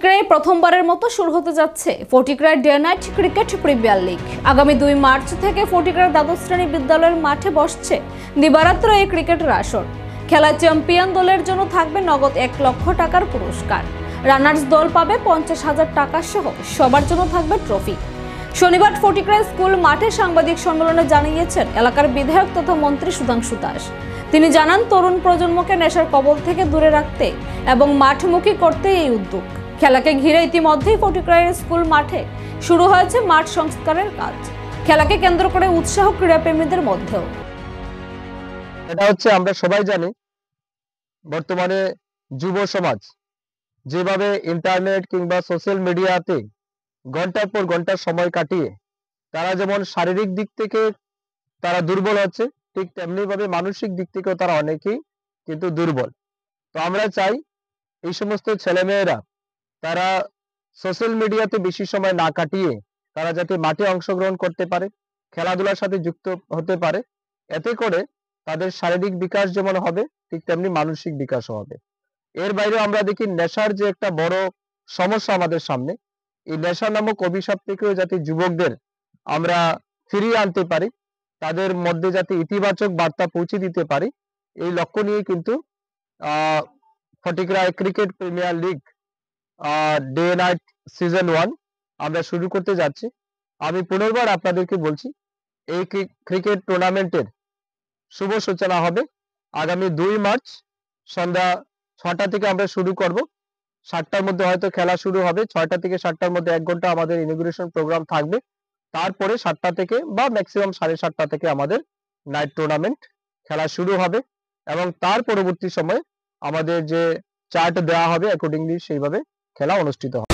ফটিকরায় প্রথমবারের মতো শুরু হতে যাচ্ছে ফটিকরায় day night cricket premier league. আগামী 2 মার্চ থেকে ফটিকরায় দ্বাদশ শ্রেণী বিদ্যালয়ের মাঠে বসছে দিবারাত্র এই ক্রিকেটের আসর। খেলায় চ্যাম্পিয়ন দলের জন্য থাকবে নগদ 1 লক্ষ টাকার পুরস্কার। রানার্স দল পাবে 50,000 টাকা সহ সবার জন্য থাকবে ট্রফি। শনিবার ফটিকরায় স্কুল মাঠে সাংবাদিক সম্মেলনে জানিয়েছেন এলাকার বিধায়ক তথা মন্ত্রী সুধাংশু দাস। তিনি জানান, তরুণ প্রজন্মকে নেশার কবল থেকে দূরে রাখতে এবং মাঠমুখী করতে এই উদ্যোগ। খেলাকে ঘিরে ইতিমধ্যেই ফটিকরায়ের স্কুল মাঠে শুরু হয়েছে মাঠ সংস্কারের কাজ। খেলাকে কেন্দ্র করে উৎসাহ ক্রীড়াপ্রেমীদের মধ্যেও। এটা হচ্ছে আমরা সবাই জানি, বর্তমানে যুব সমাজ যেভাবে ইন্টারনেট কিংবা সোশ্যাল মিডিয়াতে ঘন্টার পর ঘন্টা সময় কাটিয়ে তারা যেমন শারীরিক দিক থেকে তারা দুর্বল হচ্ছে, ঠিক তেমনি ভাবে মানসিক দিক থেকেও তারা অনেকেই কিন্তু দুর্বল। তো আমরা চাই এই সমস্ত ছেলেমেয়েরা তারা সোশ্যাল মিডিয়াতে বেশি সময় না কাটিয়ে তারা যাতে মাঠে অংশগ্রহণ করতে পারে, খেলাধুলার সাথে যুক্ত হতে পারে। এতে করে তাদের শারীরিক বিকাশ যেমন হবে, ঠিক তেমনি মানসিক বিকাশও হবে। এর বাইরে আমরা দেখি নেশার যে একটা বড় সমস্যা আমাদের সামনে, এই নেশা নামক অভিশাপ থেকেও যাতে যুবকদের আমরা ফিরিয়ে আনতে পারি, তাদের মধ্যে যাতে ইতিবাচক বার্তা পৌঁছে দিতে পারি, এই লক্ষ্য নিয়ে কিন্তু ফটিকরায় cricket premier league day night season 1 আমরা শুরু করতে যাচ্ছি। আমি পুনর্বার আপনাদেরকে বলছি, এই ক্রিকেট টুর্নামেন্টের শুভ সূচনা হবে আগামী 2 মার্চ সন্ধ্যা 6টা থেকে আমরা শুরু করব। 7টার মধ্যে হয়তো খেলা শুরু হবে। 6টা থেকে 7টার মধ্যে 1 ঘন্টা আমাদের ইনঅগ্রেশন প্রোগ্রাম থাকবে। তারপরে 7টা থেকে বা ম্যাক্সিমাম 7:30টা থেকে আমাদের নাইট টুর্নামেন্ট খেলা শুরু হবে এবং তার পরবর্তী সময়ে আমাদের যে চার্ট দেওয়া হবে অ্যাকর্ডিংলি সেইভাবে খেলা অনুষ্ঠিত হবে।